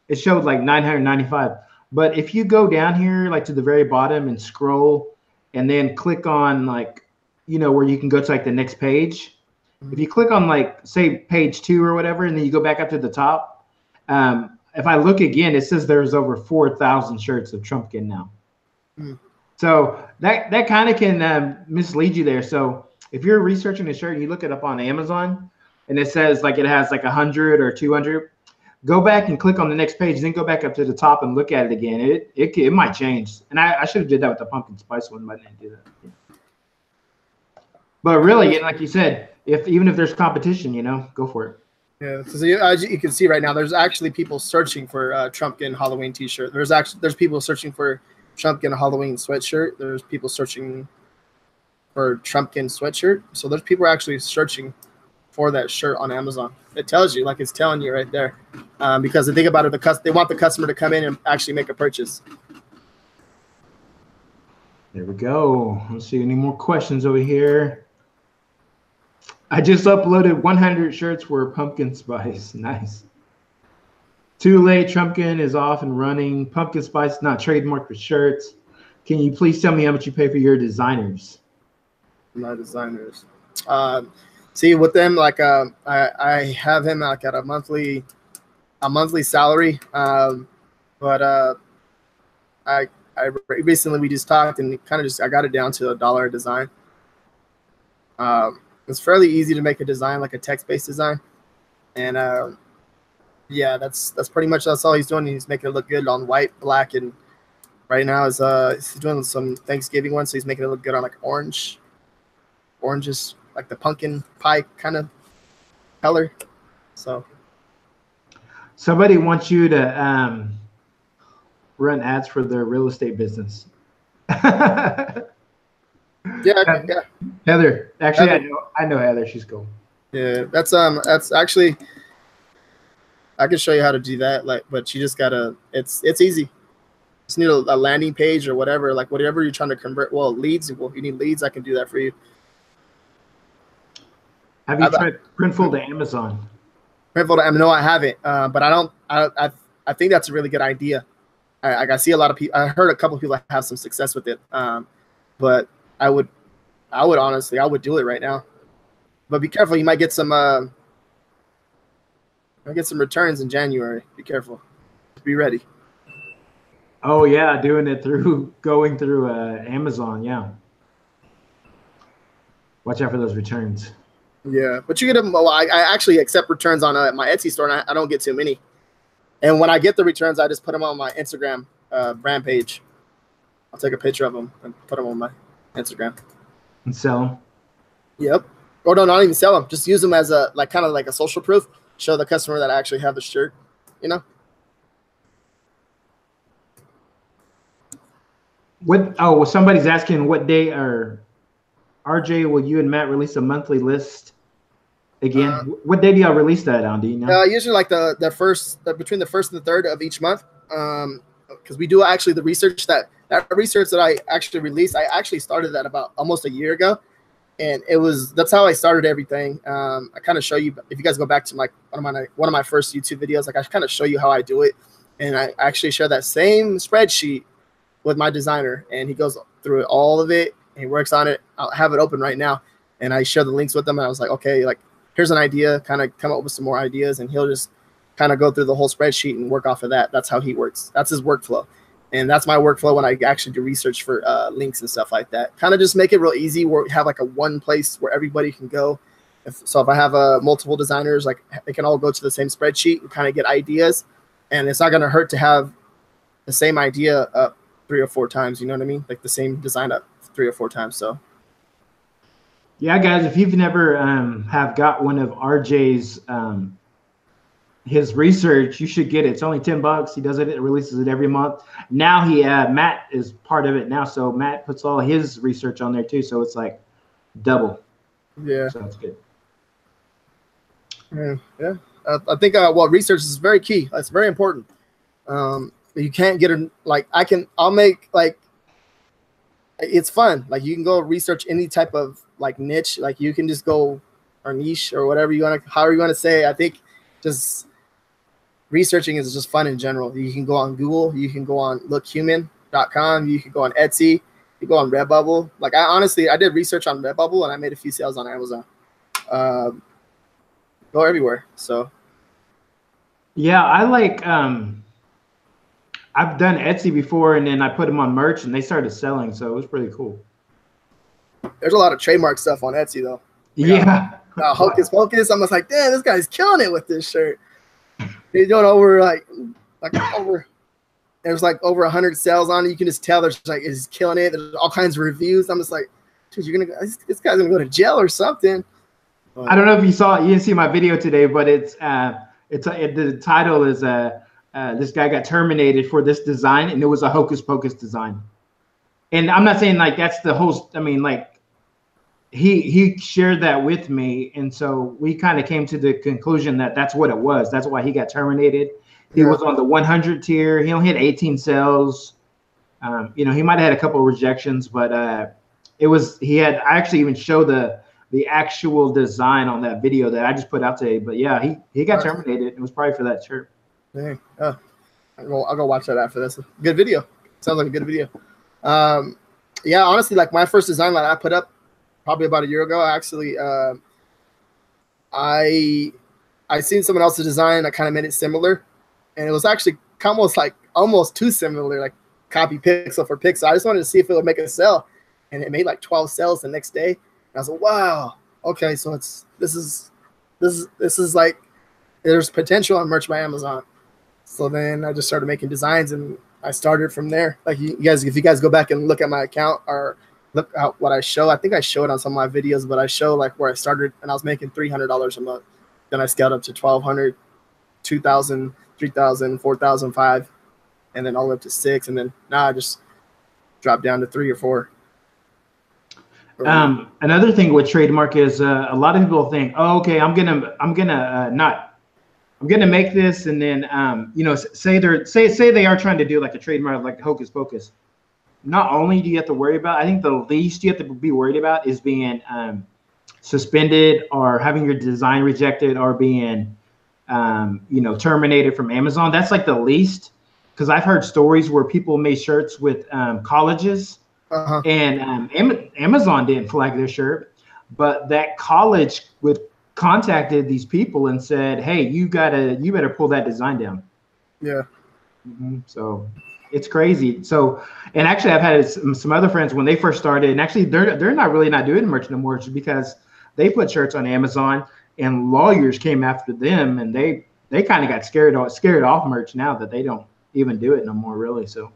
it showed like 995. But if you go down here, like to the very bottom and scroll and then click on like, you know, where you can go to like the next page. If you click on like, say page 2 or whatever, and then you go back up to the top, if I look again, it says there's over 4,000 shirts of Trumpkin now. So that kind of can mislead you there. So if you're researching a shirt and you look it up on Amazon and it says like it has like 100 or 200, go back and click on the next page, then go back up to the top and look at it again. It might change. And I should have did that with the pumpkin spice one, but I didn't do that. Yeah. But really, like you said, even if there's competition, you know, go for it. Yeah, so as you can see right now, there's actually people searching for Trumpkin Halloween T-shirt. There's people searching for Trumpkin Halloween sweatshirt. There's people searching for Trumpkin sweatshirt. So there's people actually searching for that shirt on Amazon. It tells you, like it's telling you right there, because the thing about it, they want the customer to come in and actually make a purchase. There we go. Let's see any more questions over here. I just uploaded 100 shirts for pumpkin spice. Nice. Too late. Trumpkin is off and running. Pumpkin spice not trademarked for shirts. Can you please tell me how much you pay for your designers? My designers. See, with them, like I have him like at a monthly salary. But I recently we just talked and kind of I got it down to $1 a design. It's fairly easy to make a design, like a text-based design, and yeah, that's pretty much all he's doing. He's making it look good on white, black, and right now he's doing some Thanksgiving ones, so he's making it look good on like orange. Orange is like the pumpkin pie kind of color. So somebody wants you to run ads for their real estate business. Yeah. Heather. Actually, I know Heather. She's cool. Yeah, that's actually, I can show you how to do that. Like, but you just gotta. It's easy. Just need a landing page or whatever. Like whatever you're trying to convert. Well, leads. Well, if you need leads, I can do that for you. Have you tried Printful to Amazon? Printful to Amazon? No, I haven't. But I don't. I think that's a really good idea. I see a lot of people. I heard a couple of people have some success with it. But I would honestly, I would do it right now. But be careful, you might get some returns in January. Be careful. Be ready. Oh yeah, doing it going through Amazon, yeah. Watch out for those returns. Yeah, but you get them. Well, I actually accept returns on my Etsy store, and I don't get too many. And when I get the returns, I just put them on my Instagram brand page. I'll take a picture of them and put them on my Instagram. And sell them? Yep. Or no, not even sell them. Just use them as a kind of like a social proof. Show the customer that I actually have the shirt, you know? Well, somebody's asking what day or RJ, will you and Matt release a monthly list again? What day do y'all release that on? Do you know? Usually like the first, between the 1st and the 3rd of each month. Because we do actually the research that research that I actually released. I actually started that about almost a year ago, and that's how I started everything. I kind of show you, if you guys go back to like one of my first YouTube videos, like I kind of show you how I do it, and I actually share that same spreadsheet with my designer, and he goes through all of it and he works on it. I'll have it open right now, and I share the links with them. And I was like, okay, like here's an idea, kind of come up with some more ideas, and he'll just kind of go through the whole spreadsheet and work off of that. That's how he works. That's his workflow. And that's my workflow when I actually do research for links and stuff like that. Kind of just make it real easy where we have like a one place where everybody can go. So if I have multiple designers, like they can all go to the same spreadsheet and kind of get ideas. And it's not going to hurt to have the same idea up 3 or 4 times. You know what I mean? Like the same design up 3 or 4 times. So. Yeah, guys, if you've never have got one of RJ's his research, you should get it. It's only $10. He does it, releases it every month. Now Matt is part of it now, so Matt puts all his research on there too. So it's like double. Yeah, so that's good. Yeah. I think research is very key. It's very important. You can't get it like I'll make like it's fun. Like you can go research any type of like niche. Like you can just go or niche or whatever you want to, however you want to say. I think just researching is just fun in general. You can go on Google, you can go on lookhuman.com, you can go on Etsy, you go on Redbubble. Like I did research on Redbubble and I made a few sales on Amazon. Go everywhere. So yeah, I like I've done Etsy before, and then I put them on merch, and they started selling, so it was pretty cool. There's a lot of trademark stuff on Etsy though. Yeah. Hocus Pocus. I'm just like, damn, this guy's killing it with this shirt. He's doing over like over. There's like over 100 sales on it. You can just tell there's like he's killing it. There's all kinds of reviews. I'm just like, dude, this guy's gonna go to jail or something. I don't know if you didn't see my video today, but the title is this guy got terminated for this design, and it was a Hocus Pocus design. And I'm not saying like that's the whole. I mean, like he shared that with me, and so we kind of came to the conclusion that that's what it was. That's why he got terminated. He was on the 100 tier. He only had 18 sales. He might have had a couple of rejections, but I actually even showed the actual design on that video that I just put out today. But yeah, he got terminated. It was probably for that shirt. Dang. Oh, I'll go watch that after this. Good video. Sounds like a good video. Yeah, honestly, like my first design that I put up probably about a year ago, actually, I seen someone else's design that kind of made it similar. And it was actually almost too similar, like copy pixel for pixel. I just wanted to see if it would make a sell. And it made like 12 sales the next day. And I was like, wow, okay, so this is like there's potential on merch by Amazon. So then I just started making designs and I started from there. Like you guys, if you guys go back and look at my account or look at what I show, I think I show it on some of my videos, but I show like where I started and I was making $300 a month. Then I scaled up to 1,200, 2,000, 3,000, 4,000, 5, and then all the way up to 6. And then now I just dropped down to 3 or 4. Another thing with Trademark is a lot of people think, oh, okay, I'm gonna make this, and then say they are trying to do like a trademark, like Hocus Pocus. Not only do you have to worry about, I think the least you have to be worried about is being suspended or having your design rejected or being terminated from Amazon. That's like the least, because I've heard stories where people made shirts with colleges. And Amazon didn't flag their shirt, but that college contacted these people and said, "Hey, you better pull that design down." Yeah. So it's crazy. So, and actually, I've had some other friends when they first started, and actually they're not doing merch no more, just because they put shirts on Amazon and lawyers came after them, and they kind of got scared off merch now that they don't even do it no more, really. So.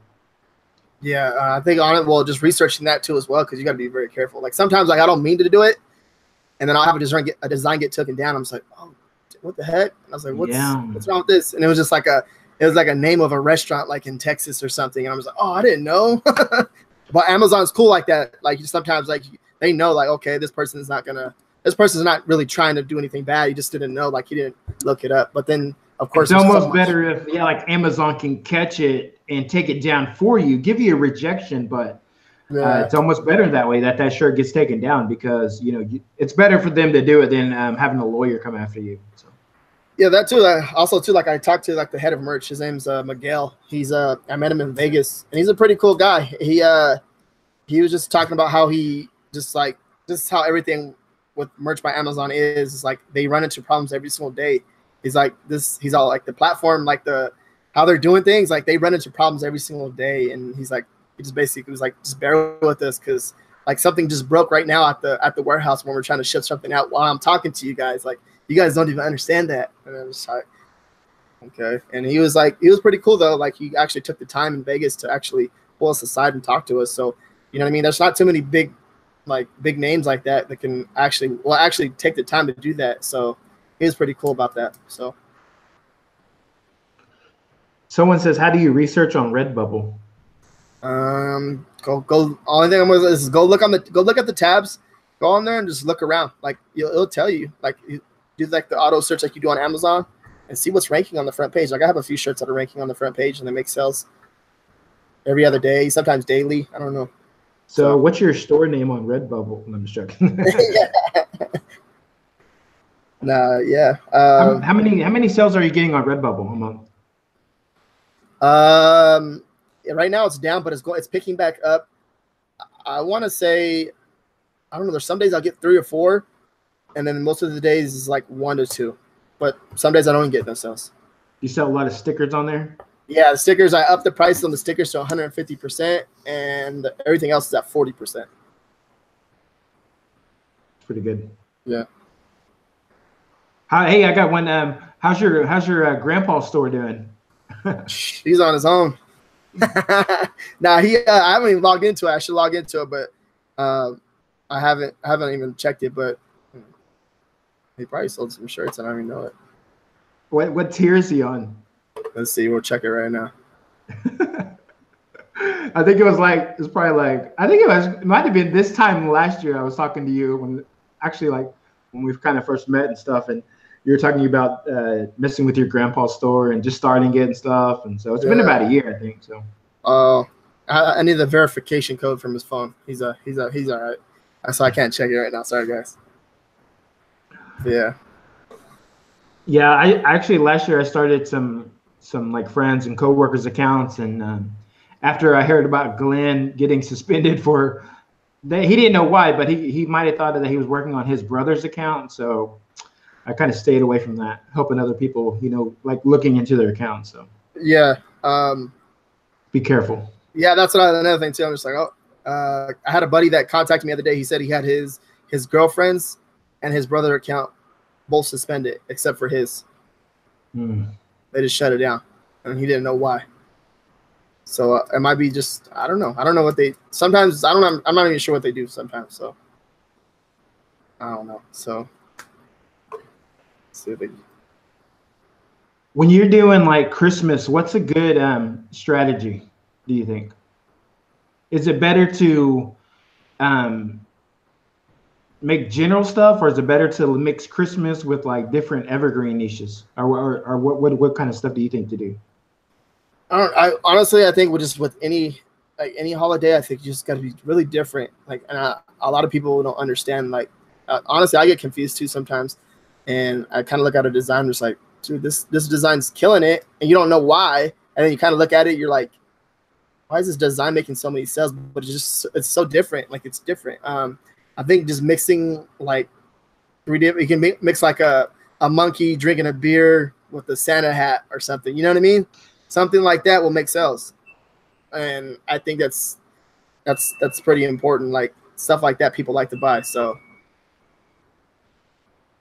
Yeah, I think on it. Well, just researching that too as well, because you got to be very careful. Like sometimes, like I don't mean to do it, and then I'll have a design get taken down. I'm just like, oh, what the heck? And I was like, what's wrong with this? And it was just like a name of a restaurant like in Texas or something. And I was like, oh, I didn't know. But Amazon's cool like that. Like sometimes, like they know, like okay, this person's not really trying to do anything bad. He just didn't know, like he didn't look it up. But then, of course, it's almost better if like Amazon can catch it and take it down for you, give you a rejection, but it's almost better that way that shirt gets taken down, because it's better for them to do it than having a lawyer come after you. So. Yeah, that too. Also too, like I talked to like the head of merch. His name's Miguel. He's I met him in Vegas, and he's a pretty cool guy. He was just talking about how he just how everything with merch by Amazon is like they run into problems every single day. He's like he's all like the platform, like how they're doing things, like they run into problems every single day. And he's like, he just basically was like, just bear with us, because like something just broke right now at the warehouse when we're trying to ship something out while I'm talking to you guys. Like you guys don't even understand that. And I was like, okay. And he was pretty cool though. Like he actually took the time in Vegas to actually pull us aside and talk to us. So you know what I mean? There's not too many big names like that can actually take the time to do that. So he was pretty cool about that. So. Someone says, how do you research on Redbubble? Go. Only thing I'm gonna do is go look at the tabs. Go on there and just look around. Like it'll tell you. Like you do like the auto search like you do on Amazon, and see what's ranking on the front page. Like I have a few shirts that are ranking on the front page, and they make sales every other day, sometimes daily. I don't know. So what's your store name on Redbubble? I'm just joking. Nah, yeah. How many sales are you getting on Redbubble a month? Right now it's down, but it's picking back up. I want to say, I don't know. There's some days I'll get 3 or 4, and then most of the days is like 1 to 2. But some days I don't even get no sales. You sell a lot of stickers on there? Yeah, the stickers, I upped the price on the stickers to 150%, and everything else is at 40%. Pretty good. Yeah. Hey, I got one. How's your grandpa's store doing? He's on his own. Nah, I haven't even logged into it. I should log into it, but I haven't even checked it. But he probably sold some shirts. I don't even know it. What tier is he on? Let's see. We'll check it right now. I think it might have been this time last year. I was talking to you when we've kind of first met and stuff, and you were talking about messing with your grandpa's store and just starting it and stuff. And so it's been about a year, I think. So. I need the verification code from his phone. He's all right. So I can't check it right now. Sorry, guys. Yeah. Yeah, I actually last year I started some like friends and coworkers accounts, and after I heard about Glenn getting suspended he didn't know why, but he might have thought that he was working on his brother's account, so I kind of stayed away from that, helping other people, like looking into their accounts. So yeah, be careful. Yeah, that's another thing too. I'm just like, I had a buddy that contacted me the other day. He said he had his girlfriend's and his brother account both suspended except for his. They just shut it down, and he didn't know why. So it might be just, I don't know. I don't know what they, sometimes, I'm not even sure what they do sometimes. So I don't know. So let's see what they do. When you're doing like Christmas, what's a good strategy, do you think? Is it better to make general stuff, or is it better to mix Christmas with like different evergreen niches, or what kind of stuff do you think to do? I honestly, I think with any holiday, I think you just got to be really different. Like, and a lot of people don't understand. Like, honestly, I get confused too sometimes, and I kind of look at a design just like, dude, this design's killing it, and you don't know why. And then you kind of look at it, you're like, why is this design making so many sales? But it's so different. Like, it's different. I think just mixing like 3 different, you can mix like a monkey drinking a beer with a Santa hat or something. You know what I mean? Something like that will make sales, and I think that's pretty important. Like, stuff like that, people like to buy. So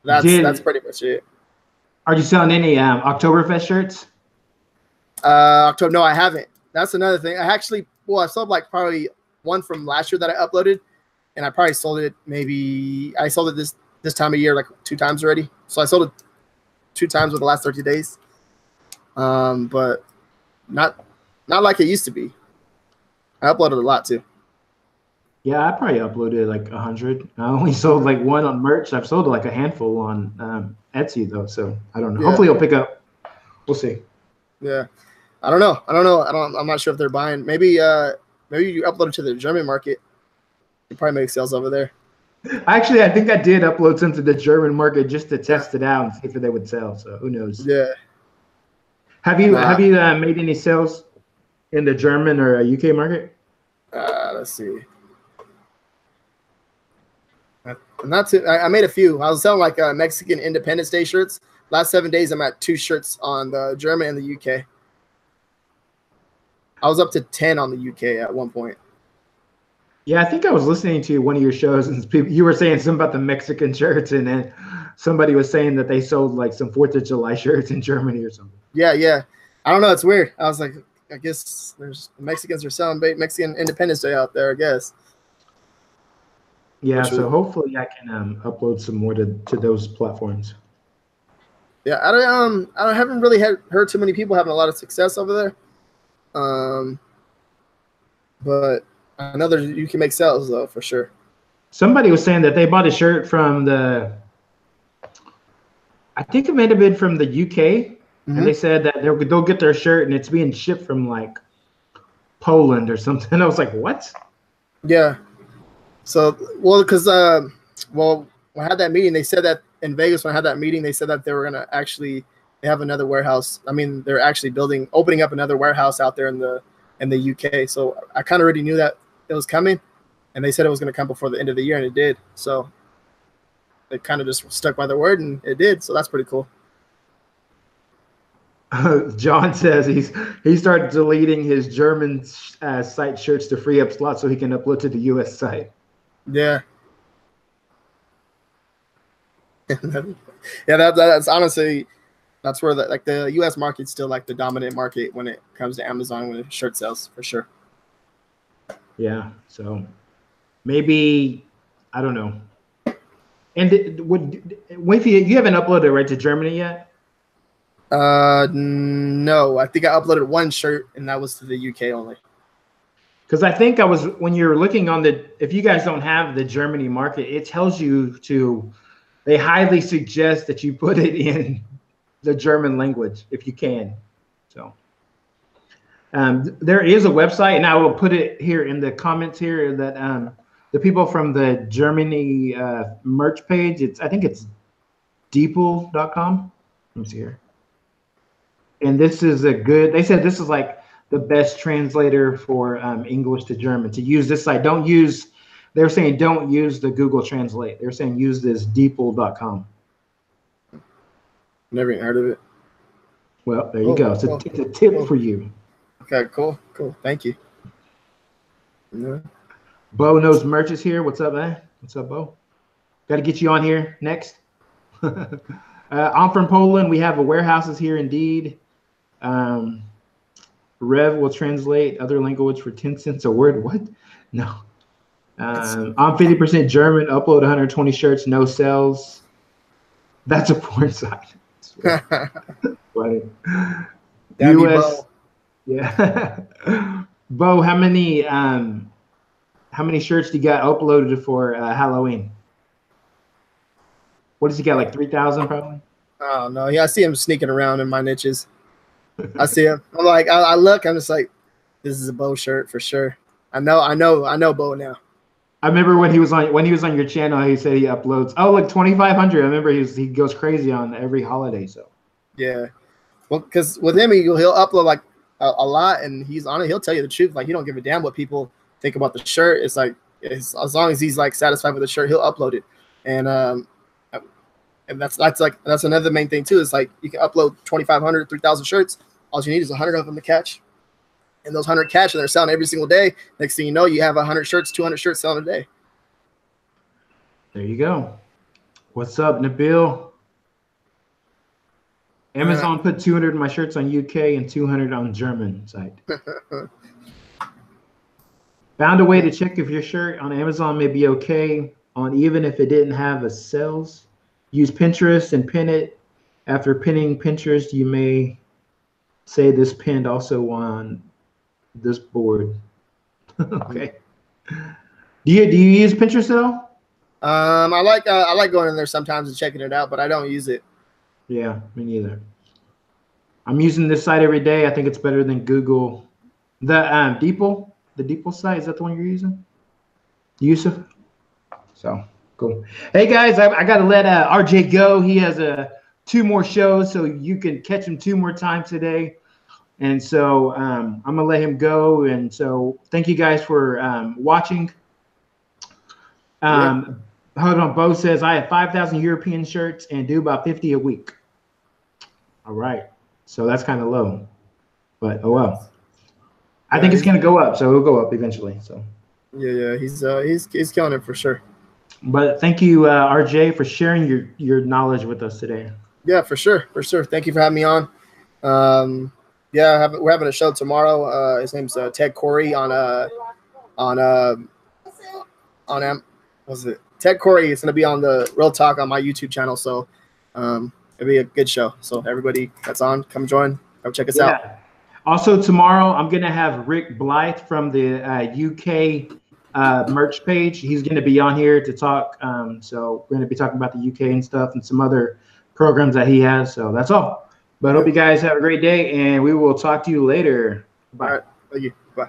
that's pretty much it. Are you selling any Oktoberfest shirts? October? No, I haven't. That's another thing. I sold like probably one from last year that I uploaded, and I probably sold it. Maybe I sold it this time of year like 2 times already. So I sold it 2 times over the last 30 days. But not like it used to be. I uploaded a lot too. Yeah, I probably uploaded like 100. I only sold like 1 on merch. I've sold like a handful on Etsy though, so I don't know. Yeah. Hopefully it'll pick up. We'll see. Yeah, I don't know. I'm not sure if they're buying. Maybe you upload it to the German market. You probably make sales over there. Actually, I think I did upload some to the German market just to test it out and see if they would sell. So who knows? Yeah. Have you made any sales in the German or UK market? Let's see. Not too. I made a few. I was selling like Mexican Independence Day shirts. Last 7 days, I'm at 2 shirts on the German and the UK. I was up to 10 on the UK at one point. Yeah, I think I was listening to one of your shows, and you were saying something about the Mexican shirts, and then somebody was saying that they sold like some 4th of July shirts in Germany or something. Yeah. I don't know. It's weird. I was like, I guess Mexicans are selling Mexican Independence Day out there, I guess. Yeah, so hopefully I can upload some more to those platforms. Yeah, I haven't really heard too many people having a lot of success over there. But I know you can make sales though for sure. Somebody was saying that they bought a shirt from I think it might have been from the UK, and they said that they'll get their shirt and it's being shipped from like Poland or something. I was like, what? Yeah. So, because when I had that meeting, they said that in Vegas when I had that meeting, they said that they were gonna actually have another warehouse. I mean, they're actually opening up another warehouse out there in the UK. So I kind of already knew that it was coming, and they said it was gonna come before the end of the year, and it did. So they kind of just stuck by their word, and it did. So that's pretty cool. John says he started deleting his German site shirts to free up slots so he can upload to the US site. Yeah. Yeah, that's honestly, that's where the US market's still like the dominant market when it comes to Amazon when shirt sales, for sure. Yeah, so maybe, I don't know. And you haven't uploaded right to Germany yet? No, I think I uploaded one shirt, and that was to the UK only. Because I think when you're looking on if you guys don't have the Germany market, it tells you they highly suggest that you put it in the German language if you can. So there is a website, and I will put it here in the comments here that the people from the Germany merch page, I think it's deeple.com. Let me see here. And this is they said this is like the best translator for English to German. To use this site, they're saying don't use the Google Translate. They're saying use this deeple.com. Never even heard of it. Well, there you go. It's a tip for you. Okay, cool. Thank you. Yeah. Bo knows merch is here. What's up, man? What's up, Bo? Got to get you on here next. I'm from Poland. We have a warehouses here indeed. Rev will translate other language for 10 cents a word. What? No. I'm 50% German. Upload 120 shirts. No sales. That's a porn site. Funny. US. Yeah. Bo, how many shirts do you got uploaded for Halloween? What does he got? Like 3,000 probably? Oh no, yeah, I see him sneaking around in my niches. I see him. I'm like, I look, I'm just like, this is a Bo shirt for sure. I know Bo now. I remember when he was on your channel, he said he uploads. Oh, like 2,500. I remember he goes crazy on every holiday. So yeah, well, because with him, he'll upload like a lot, and he's on it. He'll tell you the truth. Like he don't give a damn what people think about the shirt. It's like as long as he's like satisfied with the shirt, he'll upload it. And that's another main thing too. Is like you can upload 2,500, 3,000 shirts. All you need is 100 of them to catch. And those 100 catch, and they're selling every single day. Next thing you know, you have 100 shirts, 200 shirts selling a day. There you go. What's up, Nabil? Amazon put 200 of my shirts on UK and 200 on German site. Found a way to check if your shirt on Amazon may be okay on even if it didn't have a sales. Use Pinterest and pin it. After pinning Pinterest, you may say this pinned also on this board. Okay. Do you use Pinterest at all? I like going in there sometimes and checking it out, but I don't use it. Yeah, me neither. I'm using this site every day. I think it's better than Google. The Deeple site, is that the one you're using? Yusuf? So cool. Hey guys, I got to let RJ go. He has 2 more shows, so you can catch him 2 more times today. And so I'm gonna let him go. And so thank you guys for watching. Hold on, Bo says I have 5,000 European shirts and do about 50 a week. All right, so that's kind of low, but oh well. I think it's gonna go up, so it'll go up eventually. So yeah, he's killing it for sure. But thank you, RJ, for sharing your knowledge with us today. Yeah, for sure. Thank you for having me on. Yeah, we're having a show tomorrow. His name's Ted Corey on what's it? Ted Corey is going to be on the Real Talk on my YouTube channel. So it'll be a good show. So everybody that's on, come join. Come check us out. Also tomorrow, I'm going to have Rick Blythe from the UK merch page. He's going to be on here to talk. So we're going to be talking about the UK and stuff and some other programs that he has. So that's all. But I hope you guys have a great day, and we will talk to you later. Bye. All right. Thank you. Bye.